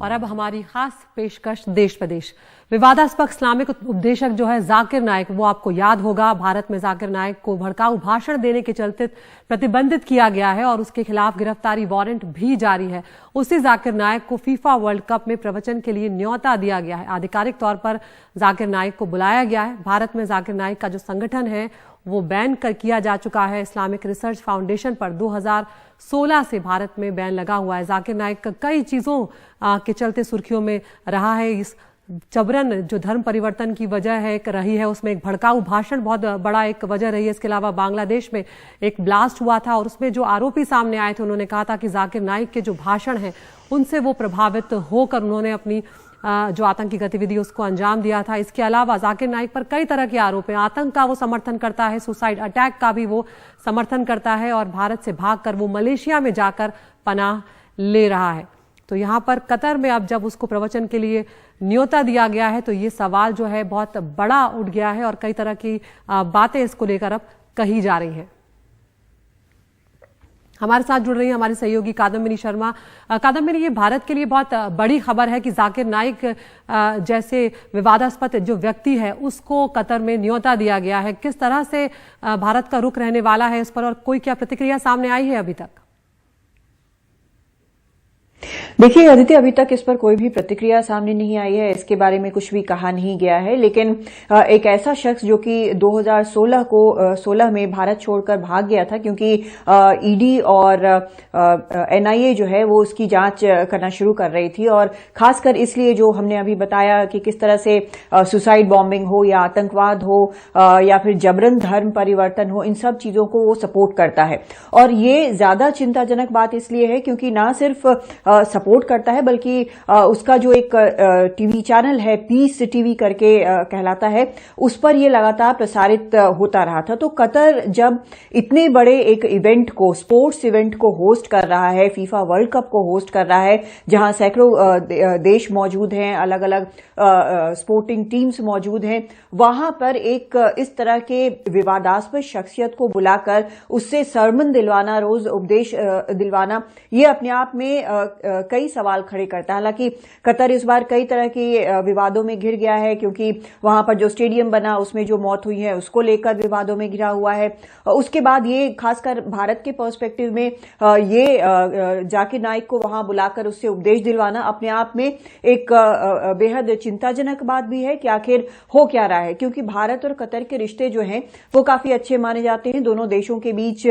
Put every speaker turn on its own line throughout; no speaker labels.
और अब हमारी खास पेशकश देश प्रदेश। विवादास्पद इस्लामिक उपदेशक जो है जाकिर नाइक, वो आपको याद होगा, भारत में जाकिर नाइक को भड़काऊ भाषण देने के चलते प्रतिबंधित किया गया है और उसके खिलाफ गिरफ्तारी वारंट भी जारी है। उसी जाकिर नाइक को फीफा वर्ल्ड कप में प्रवचन के लिए न्योता दिया गया है। आधिकारिक तौर पर जाकिर नाइक को बुलाया गया है। भारत में जाकिर नाइक का जो संगठन है वो बैन किया जा चुका है। इस्लामिक रिसर्च फाउंडेशन पर 2016 से भारत में बैन लगा हुआ है। जाकिर नाइक कई चीज़ों के चलते सुर्खियों में रहा है। इस जबरन जो धर्म परिवर्तन की वजह है रही है, उसमें एक भड़काऊ भाषण बहुत बड़ा एक वजह रही है। इसके अलावा बांग्लादेश में एक ब्लास्ट हुआ था और उसमें जो आरोपी सामने आए थे, उन्होंने कहा था कि जाकिर नाइक के जो भाषण हैं उनसे वो प्रभावित होकर उन्होंने अपनी जो आतंकी गतिविधि उसको अंजाम दिया था। इसके अलावा जाकिर नाइक पर कई तरह के आरोप हैं। आतंक का वो समर्थन करता है, सुसाइड अटैक का भी वो समर्थन करता है और भारत से भागकर वो मलेशिया में जाकर पनाह ले रहा है। तो यहाँ पर कतर में अब जब उसको प्रवचन के लिए न्योता दिया गया है तो ये सवाल जो है बहुत बड़ा उठ गया है और कई तरह की बातें इसको लेकर अब कही जा रही हैं। हमारे साथ जुड़ रही है हमारी सहयोगी कादम्बिनी शर्मा। कादम्बिनी, ये भारत के लिए बहुत बड़ी खबर है कि जाकिर नाइक जैसे विवादास्पद जो व्यक्ति है उसको कतर में न्योता दिया गया है। किस तरह से भारत का रुख रहने वाला है इस पर और कोई क्या प्रतिक्रिया सामने आई है अभी तक?
देखिए आदित्य, अभी तक इस पर कोई भी प्रतिक्रिया सामने नहीं आई है, इसके बारे में कुछ भी कहा नहीं गया है। लेकिन एक ऐसा शख्स जो कि 2016 में भारत छोड़कर भाग गया था, क्योंकि ईडी और एनआईए जो है वो उसकी जांच करना शुरू कर रही थी और खासकर इसलिए जो हमने अभी बताया कि किस तरह से सुसाइड बॉम्बिंग हो या आतंकवाद हो या फिर जबरन धर्म परिवर्तन हो, इन सब चीजों को वो सपोर्ट करता है। और ये ज्यादा चिंताजनक बात इसलिए है क्योंकि ना सिर्फ सपोर्ट करता है बल्कि उसका जो एक टीवी चैनल है, पीस टीवी करके कहलाता है, उस पर ये लगातार प्रसारित होता रहा था। तो कतर जब इतने बड़े एक इवेंट को, स्पोर्ट्स इवेंट को होस्ट कर रहा है, फीफा वर्ल्ड कप को होस्ट कर रहा है, जहां सैकड़ों देश मौजूद हैं, अलग अलग स्पोर्टिंग टीम्स मौजूद हैं, वहां पर एक इस तरह के विवादास्पद शख्सियत को बुलाकर उससे सरमन दिलवाना, रोज उपदेश दिलवाना, ये अपने आप में कई सवाल खड़े करता है। हालांकि कतर इस बार कई तरह के विवादों में घिर गया है, क्योंकि वहां पर जो स्टेडियम बना उसमें जो मौत हुई है उसको लेकर विवादों में घिरा हुआ है। उसके बाद ये खासकर भारत के पर्सपेक्टिव में ये जाकिर नाइक को वहां बुलाकर उससे उपदेश दिलवाना अपने आप में एक बेहद चिंताजनक बात भी है कि आखिर हो क्या रहा है, क्योंकि भारत और कतर के रिश्ते जो हैं वो काफी अच्छे माने जाते हैं। दोनों देशों के बीच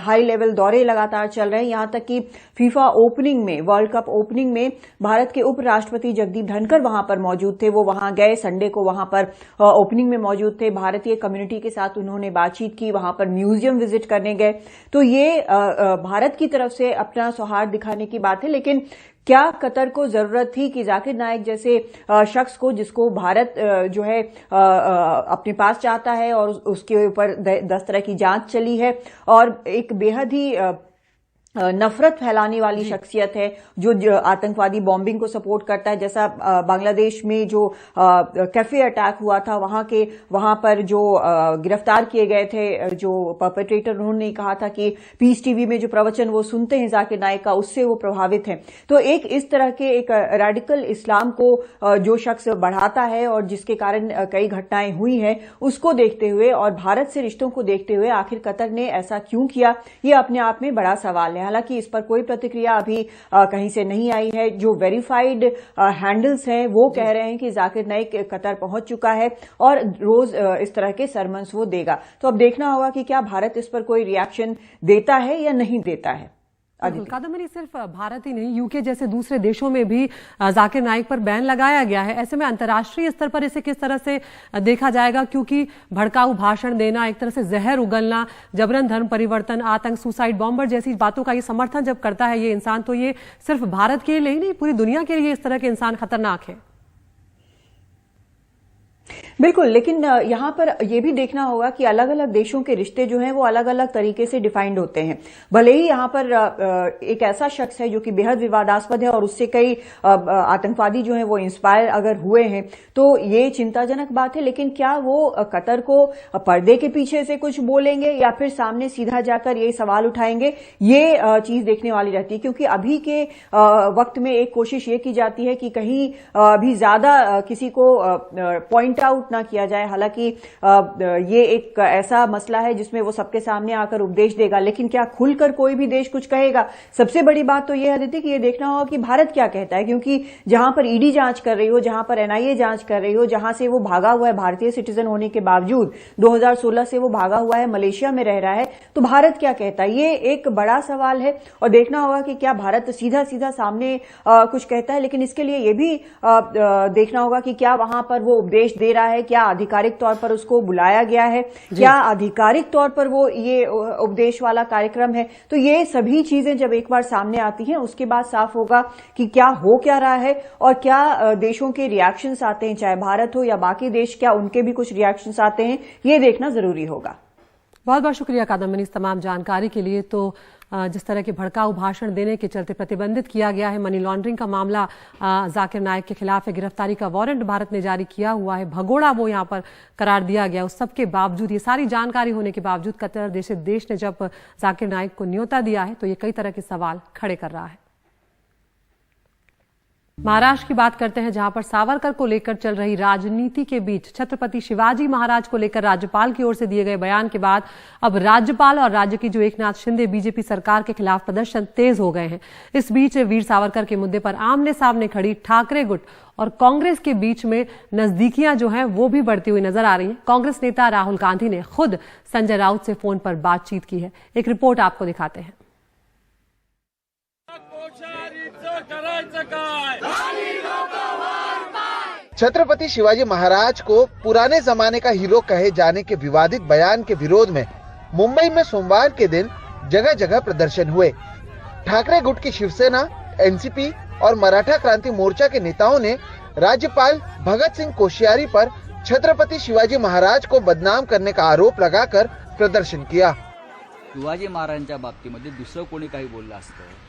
हाई लेवल दौरे लगातार चल रहे हैं। यहां तक कि फीफा ओपनिंग में, वर्ल्ड कप ओपनिंग में भारत के उपराष्ट्रपति जगदीप धनखड़ वहां पर मौजूद थे। वो वहां गए, संडे को वहां पर ओपनिंग में मौजूद थे। भारतीय कम्युनिटी के साथ उन्होंने बातचीत की, वहां पर म्यूजियम विजिट करने गए। तो ये भारत की तरफ से अपना सौहार्द दिखाने की बात है। लेकिन क्या कतर को जरूरत थी कि जाकिर नाइक जैसे शख्स को, जिसको भारत जो है अपने पास चाहता है और उसके ऊपर 10 तरह की जांच चली है और एक बेहद ही नफरत फैलाने वाली शख्सियत है, जो आतंकवादी बॉम्बिंग को सपोर्ट करता है, जैसा बांग्लादेश में जो कैफे अटैक हुआ था, वहां पर जो गिरफ्तार किए गए थे जो परपेट्रेटर, उन्होंने कहा था कि पीस टीवी में जो प्रवचन वो सुनते हैं जाकिर नाइक का, उससे वो प्रभावित हैं। तो एक इस तरह के एक रेडिकल इस्लाम को जो शख्स बढ़ाता है और जिसके कारण कई घटनाएं हुई हैं, उसको देखते हुए और भारत से रिश्तों को देखते हुए आखिर कतर ने ऐसा क्यों किया, ये अपने आप में बड़ा सवाल है। हालांकि इस पर कोई प्रतिक्रिया अभी कहीं से नहीं आई है। जो वेरीफाइड हैंडल्स हैं वो कह रहे हैं कि जाकिर नाइक कतर पहुंच चुका है और रोज इस तरह के सरमन्स वो देगा। तो अब देखना होगा कि क्या भारत इस पर कोई रिएक्शन देता है या नहीं देता है।
कादम्बिनी, सिर्फ भारत ही नहीं, यूके जैसे दूसरे देशों में भी जाकिर नाइक पर बैन लगाया गया है। ऐसे में अंतर्राष्ट्रीय स्तर पर इसे किस तरह से देखा जाएगा, क्योंकि भड़काऊ भाषण देना, एक तरह से जहर उगलना, जबरन धर्म परिवर्तन, आतंक, सुसाइड बॉम्बर जैसी बातों का ये समर्थन जब करता है ये इंसान, तो ये सिर्फ भारत के लिए नहीं, पूरी दुनिया के लिए इस तरह के इंसान खतरनाक है।
बिल्कुल, लेकिन यहाँ पर यह भी देखना होगा कि अलग अलग देशों के रिश्ते जो हैं वो अलग अलग तरीके से डिफाइंड होते हैं। भले ही यहाँ पर एक ऐसा शख्स है जो कि बेहद विवादास्पद है और उससे कई आतंकवादी जो हैं वो इंस्पायर अगर हुए हैं, तो ये चिंताजनक बात है। लेकिन क्या वो कतर को पर्दे के पीछे से कुछ बोलेंगे या फिर सामने सीधा जाकर ये सवाल उठाएंगे, ये चीज देखने वाली रहती है। क्योंकि अभी के वक्त में एक कोशिश ये की जाती है कि कहीं भी ज्यादा किसी को पॉइंट आउट ना किया जाए। हालांकि ये एक ऐसा मसला है जिसमें वो सबके सामने आकर उपदेश देगा, लेकिन क्या खुलकर कोई भी देश कुछ कहेगा? सबसे बड़ी बात तो ये है कि ये देखना होगा कि भारत क्या कहता है, क्योंकि जहां पर ईडी जांच कर रही हो, जहां पर एनआईए जांच कर रही हो, जहां से वो भागा हुआ है भारतीय सिटीजन होने के बावजूद, 2016 से वो भागा हुआ है, मलेशिया में रह रहा है, तो भारत क्या कहता है? ये एक बड़ा सवाल है और देखना होगा कि क्या भारत सीधा सीधा सामने कुछ कहता है। लेकिन इसके लिए ये भी देखना होगा कि क्या वहां पर वो उपदेश दे रहा है, क्या आधिकारिक तौर पर उसको बुलाया गया है, क्या आधिकारिक तौर पर वो ये उपदेश वाला कार्यक्रम है। तो ये सभी चीजें जब एक बार सामने आती हैं, उसके बाद साफ होगा कि क्या हो क्या रहा है और क्या देशों के रिएक्शंस आते हैं, चाहे भारत हो या बाकी देश, क्या उनके भी कुछ रिएक्शंस आते हैं, ये देखना जरूरी होगा।
बहुत बहुत शुक्रिया कादम्बिनी इस तमाम जानकारी के लिए। तो जिस तरह के भड़काऊ भाषण देने के चलते प्रतिबंधित किया गया है, मनी लॉन्ड्रिंग का मामला जाकिर नाइक के खिलाफ है, गिरफ्तारी का वारंट भारत ने जारी किया हुआ है, भगोड़ा वो यहाँ पर करार दिया गया। उस सब के बावजूद, ये सारी जानकारी होने के बावजूद कतर जैसे देश ने जब जाकिर नाइक को न्योता दिया है, तो ये कई तरह के सवाल खड़े कर रहा है। महाराष्ट्र की बात करते हैं, जहां पर सावरकर को लेकर चल रही राजनीति के बीच छत्रपति शिवाजी महाराज को लेकर राज्यपाल की ओर से दिए गए बयान के बाद अब राज्यपाल और राज्य की जो एकनाथ शिंदे बीजेपी सरकार के खिलाफ प्रदर्शन तेज हो गए हैं। इस बीच वीर सावरकर के मुद्दे पर आमने सामने खड़ी ठाकरे गुट और कांग्रेस के बीच में नजदीकियां जो हैं वो भी बढ़ती हुई नजर आ रही हैं। कांग्रेस नेता राहुल गांधी ने खुद संजय राउत से फोन पर बातचीत की है। एक रिपोर्ट आपको दिखाते हैं।
छत्रपति शिवाजी महाराज को पुराने जमाने का हीरो कहे जाने के विवादित बयान के विरोध में मुंबई में सोमवार के दिन जगह जगह प्रदर्शन हुए। ठाकरे गुट की शिवसेना, एनसीपी और मराठा क्रांति मोर्चा के नेताओं ने राज्यपाल भगत सिंह कोश्यारी पर छत्रपति शिवाजी महाराज को बदनाम करने का आरोप लगाकर प्रदर्शन किया।
शिवाजी महाराजांच्या बाबतीमध्ये दुसरं कोणी काही बोललं असतं,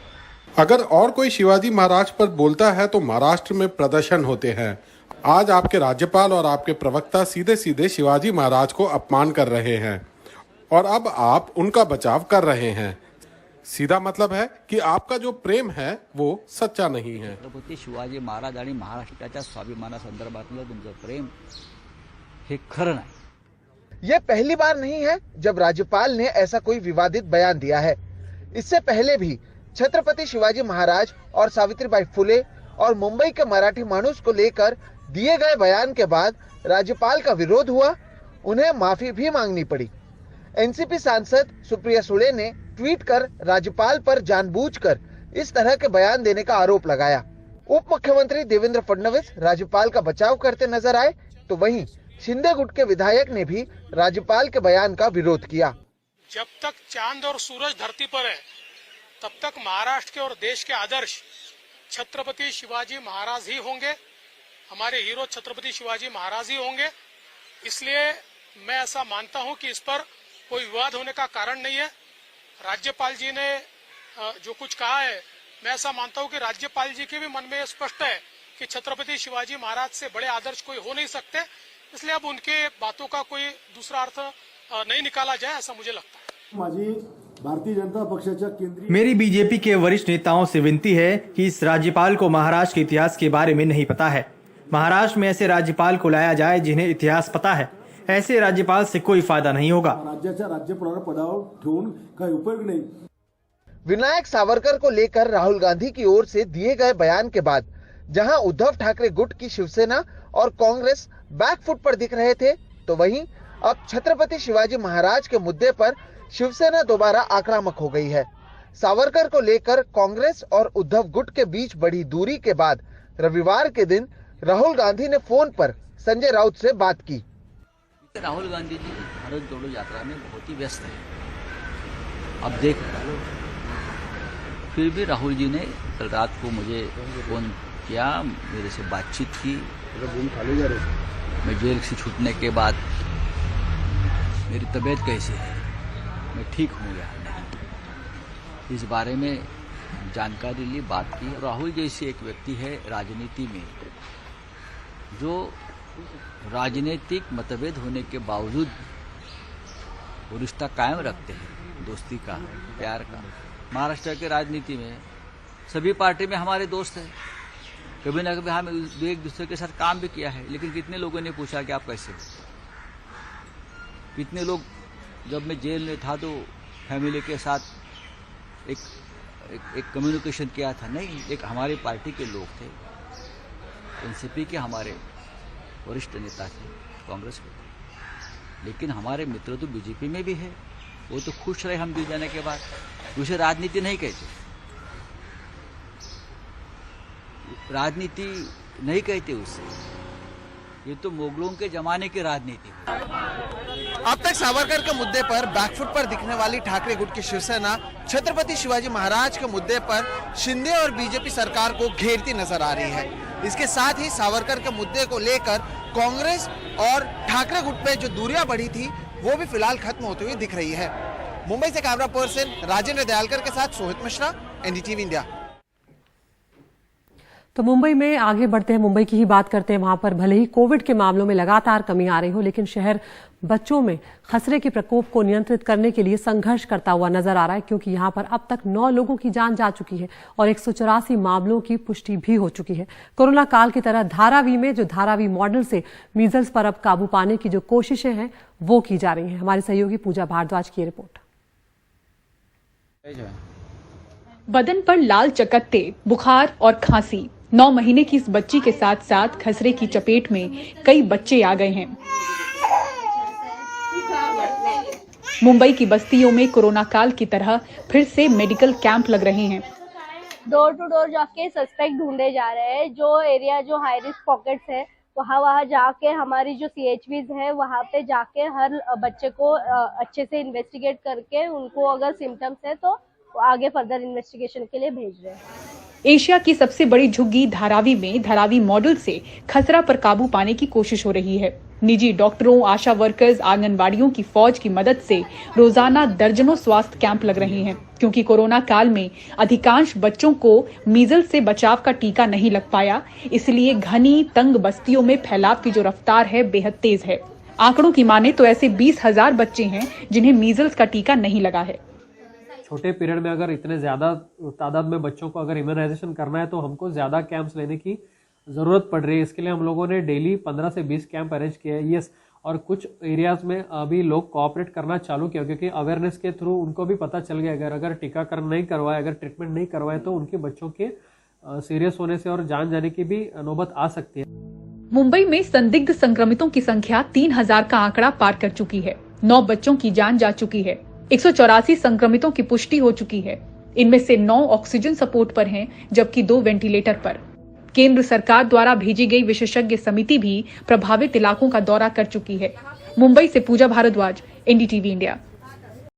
अगर और कोई शिवाजी महाराज पर बोलता है तो महाराष्ट्र में प्रदर्शन होते हैं। आज आपके राज्यपाल और आपके प्रवक्ता सीधे सीधे शिवाजी महाराज को अपमान कर रहे हैं और अब आप उनका बचाव कर रहे हैं। सीधा मतलब है कि आपका जो प्रेम है वो सच्चा नहीं है।
छत्रपती शिवाजी महाराज आणि महाराष्ट्राच्या स्वाभिमानासंदर्भातलं तुमचं प्रेम हे खरं नाही।
ये पहली बार नहीं है जब राज्यपाल ने ऐसा कोई विवादित बयान दिया है। इससे पहले भी छत्रपति शिवाजी महाराज और सावित्रीबाई फुले और मुंबई के मराठी माणूस को लेकर दिए गए बयान के बाद राज्यपाल का विरोध हुआ, उन्हें माफी भी मांगनी पड़ी। एनसीपी सांसद सुप्रिया सुळे ने ट्वीट कर राज्यपाल पर जानबूझकर इस तरह के बयान देने का आरोप लगाया। उप मुख्यमंत्री देवेंद्र फडणवीस राज्यपाल का बचाव करते नजर आए, तो वहीं शिंदे गुट के विधायक ने भी राज्यपाल के बयान का विरोध किया।
जब तक चांद और सूरज धरती पर है, तब तक महाराष्ट्र के और देश के आदर्श छत्रपति शिवाजी महाराज ही होंगे, हमारे हीरो छत्रपति शिवाजी महाराज ही होंगे। इसलिए मैं ऐसा मानता हूं कि इस पर कोई विवाद होने का कारण नहीं है। राज्यपाल जी ने जो कुछ कहा है, मैं ऐसा मानता हूं कि राज्यपाल जी के भी मन में स्पष्ट है कि छत्रपति शिवाजी महाराज से बड़े आदर्श कोई हो नहीं सकते। इसलिए अब उनके बातों का कोई दूसरा अर्थ नहीं निकाला जाए, ऐसा मुझे लगता है।
भारतीय जनता पक्षाच्या केंद्रीय
मेरी बीजेपी के वरिष्ठ नेताओं से विनती है कि इस राज्यपाल को महाराष्ट्र के इतिहास के बारे में नहीं पता है। महाराष्ट्र में ऐसे राज्यपाल को लाया जाए जिन्हें इतिहास पता है। ऐसे राज्यपाल से कोई फायदा नहीं होगा।
राज्याच्या राज्यपाल पदावर ठेवून काही उपयोग नहीं।
विनायक सावरकर को लेकर राहुल गांधी की ओर से दिए गए बयान के बाद जहां उद्धव ठाकरे गुट की शिवसेना और कांग्रेस बैकफुट पर दिख रहे थे, तो वहीं अब छत्रपति शिवाजी महाराज के मुद्दे पर शिवसेना दोबारा आक्रामक हो गई है। सावरकर को लेकर कांग्रेस और उद्धव गुट के बीच बढ़ी दूरी के बाद रविवार के दिन राहुल गांधी ने फोन पर संजय राउत से बात की।
राहुल गांधी जी भारत जोड़ो यात्रा में बहुत ही व्यस्त है, अब देख रहे हैं। फिर भी राहुल जी ने कल रात को मुझे फोन किया, मेरे से बातचीत की। मैं जेल से छूटने के बाद मेरी तबीयत कैसी है, मैं ठीक हूँ या नहीं, इस बारे में जानकारी ली, बात की। राहुल जैसे एक व्यक्ति है राजनीति में जो राजनीतिक मतभेद होने के बावजूद वो रिश्ता कायम रखते हैं, दोस्ती का, प्यार का। महाराष्ट्र के राजनीति में सभी पार्टी में हमारे दोस्त हैं, कभी ना कभी हम एक दूसरे के साथ काम भी किया है, लेकिन कितने लोगों ने पूछा कि आप कैसे हो? कितने लोग, जब मैं जेल में था तो फैमिली के साथ एक कम्युनिकेशन किया था, नहीं, एक हमारी पार्टी के लोग थे, एनसीपी के हमारे वरिष्ठ नेता थे, कांग्रेस के थे, लेकिन हमारे मित्र तो बीजेपी में भी है, वो तो खुश रहे हम जुड़ जाने के बाद। उसे राजनीति नहीं कहते, राजनीति नहीं कहते उसे, ये तो मुगलों के जमाने की राजनीति है।
अब तक सावरकर के मुद्दे पर बैकफुट पर दिखने वाली ठाकरे गुट की शिवसेना छत्रपति शिवाजी महाराज के मुद्दे पर शिंदे और बीजेपी सरकार को घेरती नजर आ रही है। इसके साथ ही सावरकर के मुद्दे को लेकर कांग्रेस और ठाकरे गुट में जो दूरियां बढ़ी थी वो भी फिलहाल खत्म होती हुई दिख रही है। मुंबई से कैमरा पर्सन राजेंद्र दयालकर के साथ सोहित मिश्रा, एनडीटीवी इंडिया।
तो मुंबई में आगे बढ़ते हैं, मुंबई की ही बात करते हैं। वहां पर भले ही कोविड के मामलों में लगातार कमी आ रही हो, लेकिन शहर बच्चों में खसरे के प्रकोप को नियंत्रित करने के लिए संघर्ष करता हुआ नजर आ रहा है, क्योंकि यहां पर अब तक 9 लोगों की जान जा चुकी है और 184 मामलों की पुष्टि भी हो चुकी है। कोरोना काल की तरह धारावी में जो धारावी मॉडल से मीजल्स पर अब काबू पाने की जो कोशिशें हैं वो की जा रही हैं। हमारी सहयोगी पूजा भारद्वाज की रिपोर्ट।
बदन पर लाल चकत्ते, बुखार और खांसी। 9 महीने की इस बच्ची के साथ साथ खसरे की चपेट में कई बच्चे आ गए हैं। मुंबई की बस्तियों में कोरोना काल की तरह फिर से मेडिकल कैंप लग रहे हैं।
डोर टू डोर जाके सस्पेक्ट ढूंढे जा रहे हैं। जो एरिया जो हाई रिस्क पॉकेट्स है वहाँ जाके हमारी जो CHVs है वहाँ पे जाके हर बच्चे को अच्छे से इन्वेस्टिगेट करके उनको अगर सिम्टम्स है तो आगे फर्दर इन्वेस्टिगेशन के लिए भेज रहे हैं।
एशिया की सबसे बड़ी झुग्गी धारावी में धारावी मॉडल से खसरा पर काबू पाने की कोशिश हो रही है। निजी डॉक्टरों, आशा वर्कर्स, आंगनबाड़ियों की फौज की मदद से रोजाना दर्जनों स्वास्थ्य कैंप लग रहे हैं, क्योंकि कोरोना काल में अधिकांश बच्चों को मीजल्स से बचाव का टीका नहीं लग पाया। इसलिए घनी तंग बस्तियों में फैलाव की जो रफ्तार है बेहद तेज है। आंकड़ों की माने तो ऐसे 20,000 बच्चे हैं जिन्हें मीजल्स का टीका नहीं लगा है।
छोटे पीरियड में अगर इतने ज़्यादा तादाद में बच्चों को अगर इम्यूनाइजेशन करना है तो हमको ज़्यादा कैंप्स लेने की ज़रूरत पड़ रही है। इसके लिए हम लोगों ने डेली 15 से 20 कैंप अरेंज किए हैं। यस, और कुछ एरियाज़ में अभी लोग कोऑपरेट करना चालू किया, क्योंकि अवेयरनेस के थ्रू उनको भी पता चल गया अगर टीकाकरण नहीं करवाए, अगर ट्रीटमेंट नहीं करवाए तो उनके बच्चों के सीरियस होने से और जान जाने की भी नौबत आ सकती है।
मुंबई में संदिग्ध संक्रमितों की संख्या 3000 का आंकड़ा पार कर चुकी है। 9 बच्चों की जान जा चुकी है। 184 संक्रमितों की पुष्टि हो चुकी है। इनमें से 9 ऑक्सीजन सपोर्ट पर हैं, जबकि 2 वेंटिलेटर पर। केंद्र सरकार द्वारा भेजी गई विशेषज्ञ समिति भी प्रभावित इलाकों का दौरा कर चुकी है। मुंबई से पूजा भारद्वाज, एनडीटीवी इंडिया।